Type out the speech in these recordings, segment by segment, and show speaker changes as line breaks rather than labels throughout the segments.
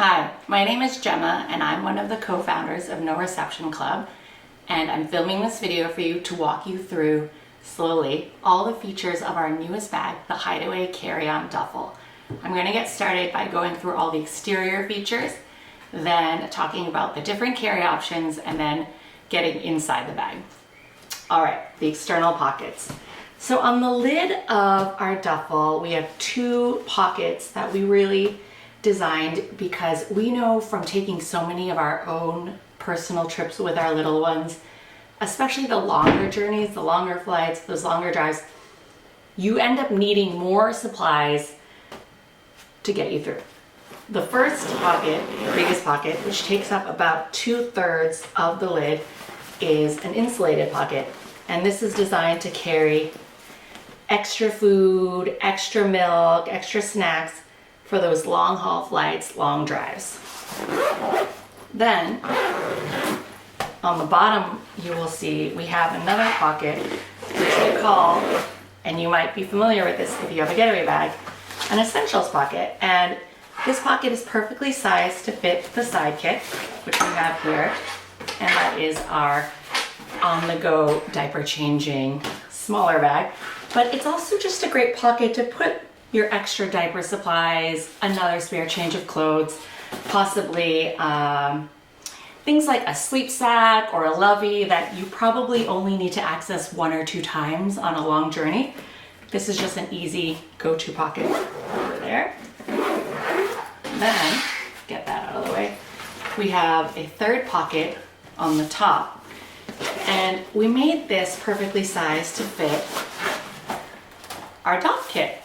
Hi, my name is Gemma and I'm one of the co-founders of No Reception Club, and I'm filming this video for you to walk you through slowly all the features of our newest bag, the Hideaway Carry-On Duffel. I'm going to get started by going through all the exterior features, then talking about the different carry options, and then getting inside the bag. All right, the external pockets. So on the lid of our duffel, we have two pockets that we really designed because we know from taking so many of our own personal trips with our little ones, especially the longer journeys, the longer flights, those longer drives, you end up needing more supplies to get you through. The first pocket, the biggest pocket, which takes up about 2/3 of the lid, is an insulated pocket. And this is designed to carry extra food, extra milk, extra snacks for those long haul flights, long drives. Then on the bottom, you will see we have another pocket, which we call, and you might be familiar with this if you have a getaway bag, an essentials pocket. And this pocket is perfectly sized to fit the side kit, which we have here. And that is our on-the-go diaper changing smaller bag. But it's also just a great pocket to put your extra diaper supplies, another spare change of clothes, possibly things like a sleep sack or a lovey that you probably only need to access 1 or 2 times on a long journey. This is just an easy go-to pocket over there. And then, get that out of the way, we have a third pocket on the top. And we made this perfectly sized to fit our doff kit,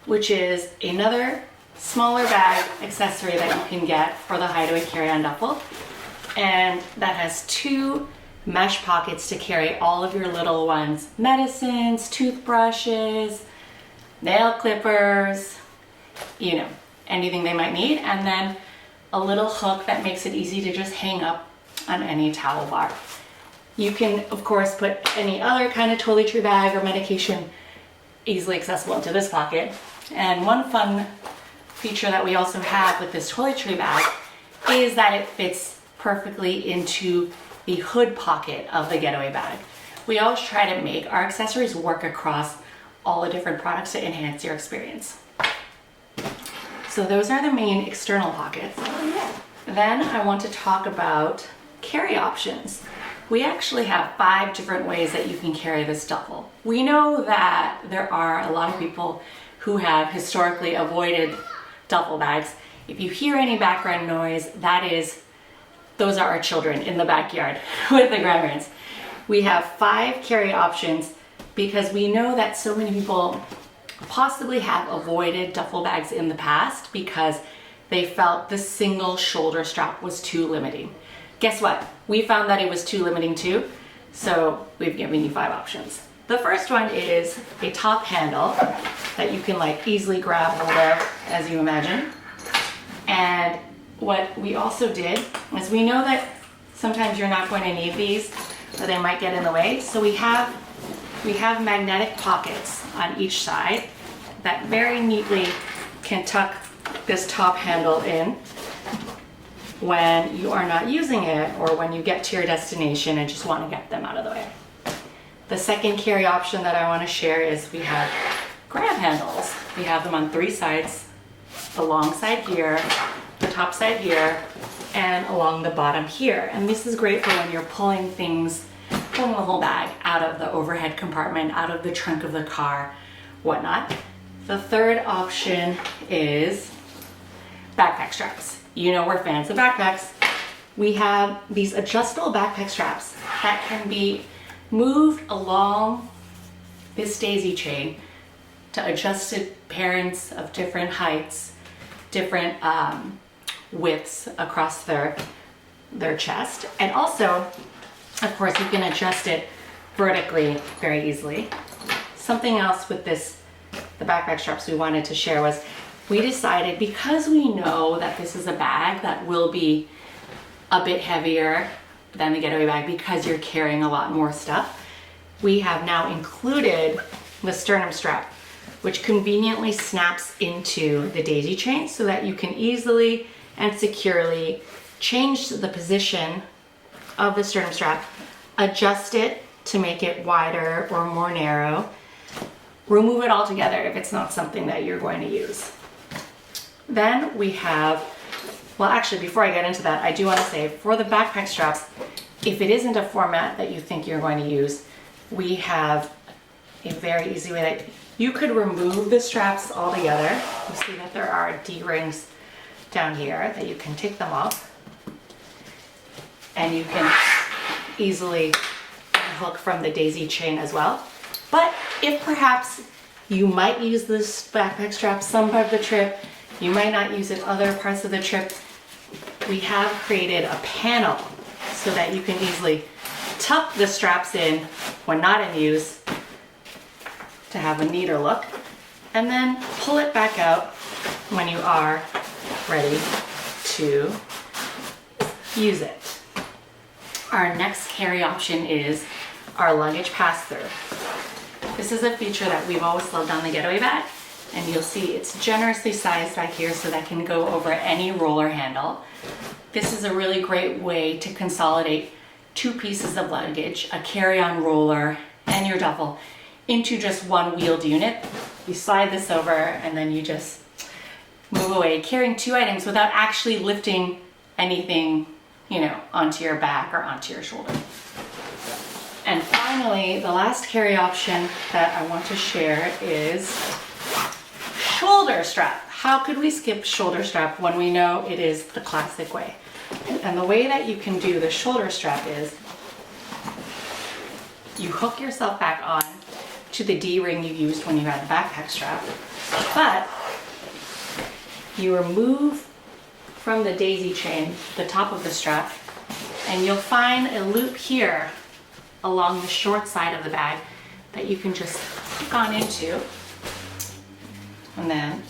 which is another smaller bag accessory that you can get for the Hideaway Carry-On Duffel. And that has 2 mesh pockets to carry all of your little ones' medicines, toothbrushes, nail clippers, you know, anything they might need. And then a little hook that makes it easy to just hang up on any towel bar. You can, of course, put any other kind of toiletry bag or medication easily accessible into this pocket. And one fun feature that we also have with this toiletry bag is that it fits perfectly into the hood pocket of the getaway bag. We always try to make our accessories work across all the different products to enhance your experience. So those are the main external pockets. Then I want to talk about carry options. We actually have 5 different ways that you can carry this duffel. We know that there are a lot of people who have historically avoided duffel bags. If you hear any background noise, those are our children in the backyard with the grandparents. We have 5 carry options because we know that so many people possibly have avoided duffel bags in the past because they felt the single shoulder strap was too limiting. Guess what? We found that it was too limiting too, so we've given you 5 options. The first one is a top handle that you can like easily grab hold of, as you imagine. And what we also did is we know that sometimes you're not going to need these or they might get in the way. So we have magnetic pockets on each side that very neatly can tuck this top handle in when you are not using it or when you get to your destination and just want to get them out of the way. The second carry option that I want to share is we have grab handles. We have them on 3 sides, the long side here, the top side here, and along the bottom here. And this is great for when you're pulling the whole bag out of the overhead compartment, out of the trunk of the car, whatnot. The third option is backpack straps. You know we're fans of backpacks. We have these adjustable backpack straps that can be moved along this daisy chain to adjusted parents of different heights, different widths across their chest. And also, of course, you can adjust it vertically very easily. Something else with the backpack straps we wanted to share was we decided, because we know that this is a bag that will be a bit heavier than the getaway bag because you're carrying a lot more stuff, we have now included the sternum strap, which conveniently snaps into the daisy chain so that you can easily and securely, change the position of the sternum strap, adjust it to make it wider or more narrow, remove it altogether if it's not something that you're going to use. Then we have, well actually before I get into that, I do want to say for the backpack straps, if it isn't a format that you think you're going to use, we have a very easy way that you could remove the straps altogether. You see that there are D-rings down here that you can take them off, and you can easily unhook from the daisy chain as well. But if perhaps you might use this backpack strap some part of the trip, you might not use it other parts of the trip, we have created a panel so that you can easily tuck the straps in when not in use to have a neater look, and then pull it back out when you are ready to use it. Our next carry option is our luggage pass-through. This is a feature that we've always loved on the Getaway bag, and you'll see it's generously sized back here so that can go over any roller handle. This is a really great way to consolidate two pieces of luggage, a carry-on roller and your duffel, into just one wheeled unit. You slide this over and then you just move away, carrying two items without actually lifting anything, you know, onto your back or onto your shoulder. And finally, the last carry option that I want to share is shoulder strap. How could we skip shoulder strap when we know it is the classic way? And the way that you can do the shoulder strap is you hook yourself back on to the D-ring you used when you had the backpack strap, but you remove from the daisy chain the top of the strap, and you'll find a loop here along the short side of the bag that you can just hook on into, and then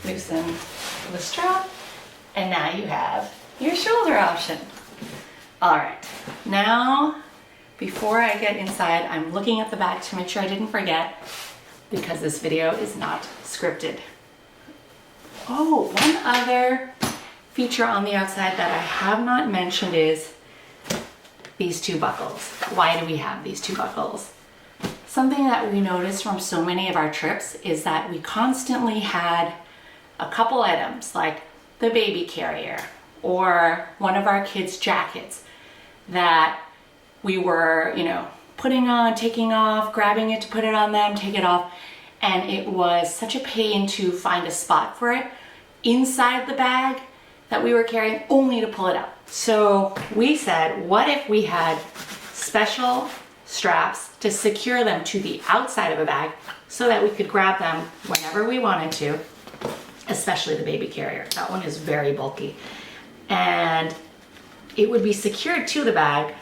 loosen the strap, and now you have your shoulder option. All right, now before I get inside, I'm looking at the bag to make sure I didn't forget, because this video is not scripted. Oh, one other feature on the outside that I have not mentioned is these two buckles. Why do we have these two buckles? Something that we noticed from so many of our trips is that we constantly had a couple items like the baby carrier or one of our kids' jackets that we were, you know, putting on, taking off, grabbing it to put it on them, take it off, and it was such a pain to find a spot for it inside the bag that we were carrying only to pull it out. So we said, what if we had special straps to secure them to the outside of a bag so that we could grab them whenever we wanted to, especially the baby carrier. That one is very bulky. And it would be secured to the bag,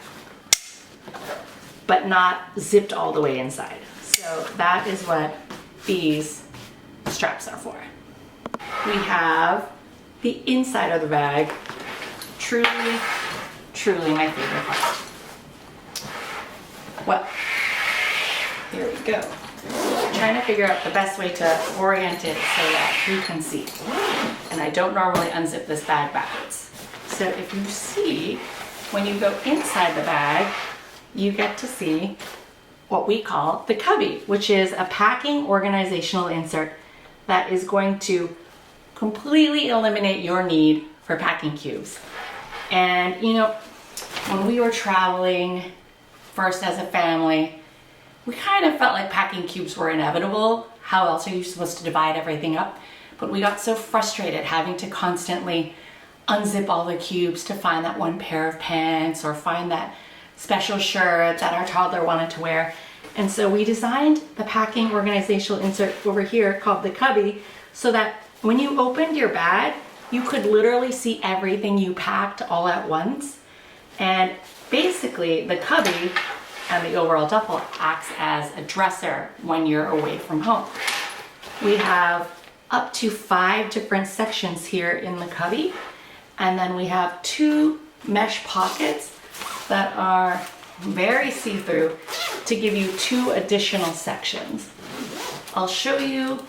but not zipped all the way inside. So that is what these straps are for. We have the inside of the bag, truly my favorite part. Well, here we go. I'm trying to figure out the best way to orient it so that you can see. And I don't normally unzip this bag backwards. So if you see, when you go inside the bag, you get to see what we call the cubby, which is a packing organizational insert that is going to completely eliminate your need for packing cubes. And you know, when we were traveling first as a family, we kind of felt like packing cubes were inevitable. How else are you supposed to divide everything up? But we got so frustrated having to constantly unzip all the cubes to find that one pair of pants or find that special shirt that our toddler wanted to wear. And so we designed the packing organizational insert over here called the cubby so that when you opened your bag, you could literally see everything you packed all at once. And basically the cubby and the overall duffel acts as a dresser when you're away from home. We have up to 5 different sections here in the cubby, and then we have 2 mesh pockets that are very see-through to give you 2 additional sections. I'll show you,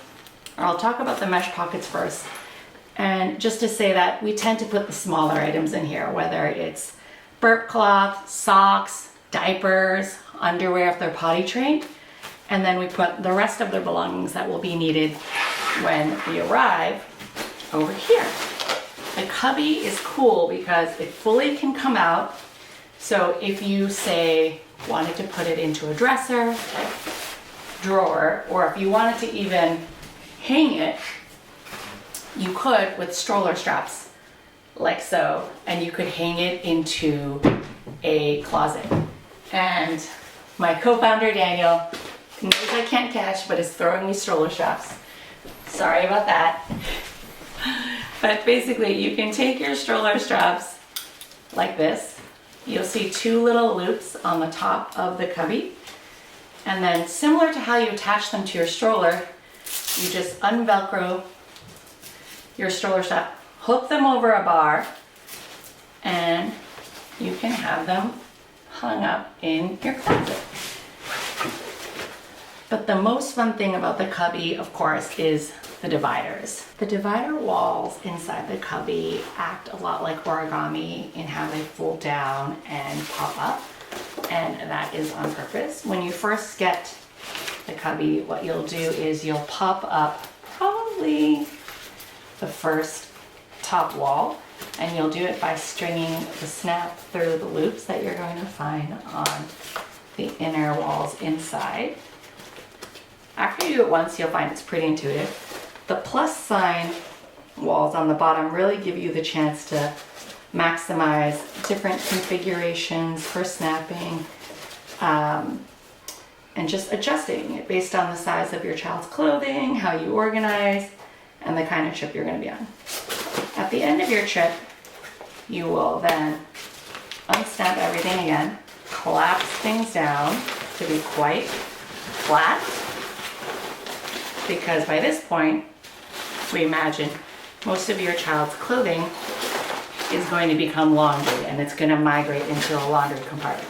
or I'll talk about the mesh pockets first, And just to say that we tend to put the smaller items in here, whether it's burp cloth, socks, diapers, underwear if they're potty trained, and then we put the rest of their belongings that will be needed when we arrive over here. The cubby is cool because it fully can come out. So if you say wanted to put it into a dresser, drawer, or if you wanted to even hang it, you could with stroller straps like so, and you could hang it into a closet. And my co-founder Daniel knows I can't catch, but is throwing me stroller straps. Sorry about that. But basically you can take your stroller straps like this. You'll see two little loops on the top of the cubby. And then similar to how you attach them to your stroller, you just unvelcro your stroller strap, hook them over a bar, and you can have them hung up in your closet. But the most fun thing about the cubby, of course, is the dividers. The divider walls inside the cubby act a lot like origami in how they fold down and pop up, and that is on purpose. When you first get the cubby, what you'll do is you'll pop up probably the first top wall, and you'll do it by stringing the snap through the loops that you're going to find on the inner walls inside. After you do it once, you'll find it's pretty intuitive. The plus sign walls on the bottom really give you the chance to maximize different configurations for snapping, and just adjusting it based on the size of your child's clothing, how you organize, and the kind of trip you're going to be on. At the end of your trip, you will then unsnap everything again, collapse things down to be quite flat, because by this point, we imagine most of your child's clothing is going to become laundry, and it's going to migrate into a laundry compartment.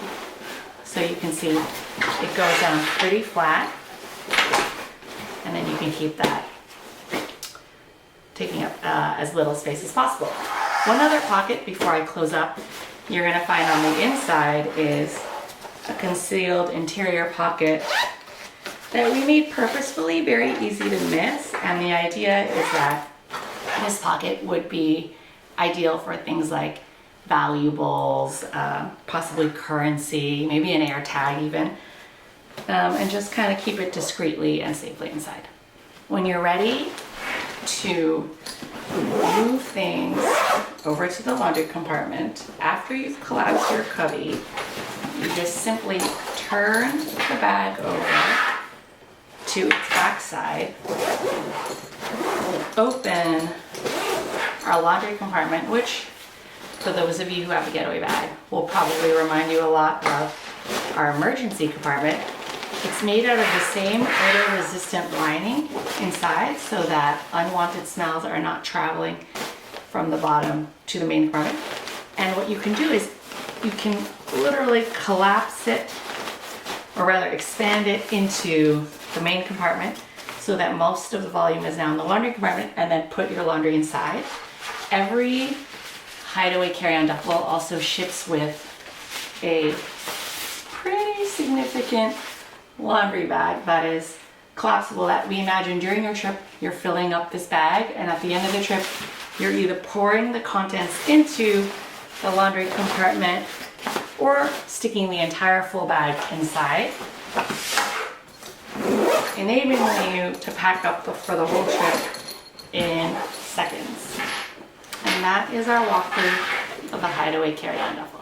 So you can see it goes down pretty flat, and then you can keep that taking up as little space as possible. One other pocket before I close up, you're going to find on the inside is a concealed interior pocket that we made purposefully very easy to miss, and the idea is that this pocket would be ideal for things like valuables, possibly currency, maybe an air tag even, and just kind of keep it discreetly and safely inside. When you're ready to move things over to the laundry compartment, after you've collapsed your cubby, you just simply turn the bag over to its back side, open our laundry compartment, which for those of you who have a getaway bag will probably remind you a lot of our emergency compartment. It's made out of the same odor-resistant lining inside so that unwanted smells are not traveling from the bottom to the main compartment. And what you can do is you can literally collapse it, or rather expand it into the main compartment so that most of the volume is now in the laundry compartment, and then put your laundry inside. Every Hideaway Carry-On Duffel also ships with a pretty significant laundry bag that is collapsible, that we imagine during your trip you're filling up this bag, and at the end of the trip you're either pouring the contents into the laundry compartment or sticking the entire full bag inside, enabling you to pack up for the whole trip in seconds. And that is our walkthrough of the Hideaway Carry-On Duffel.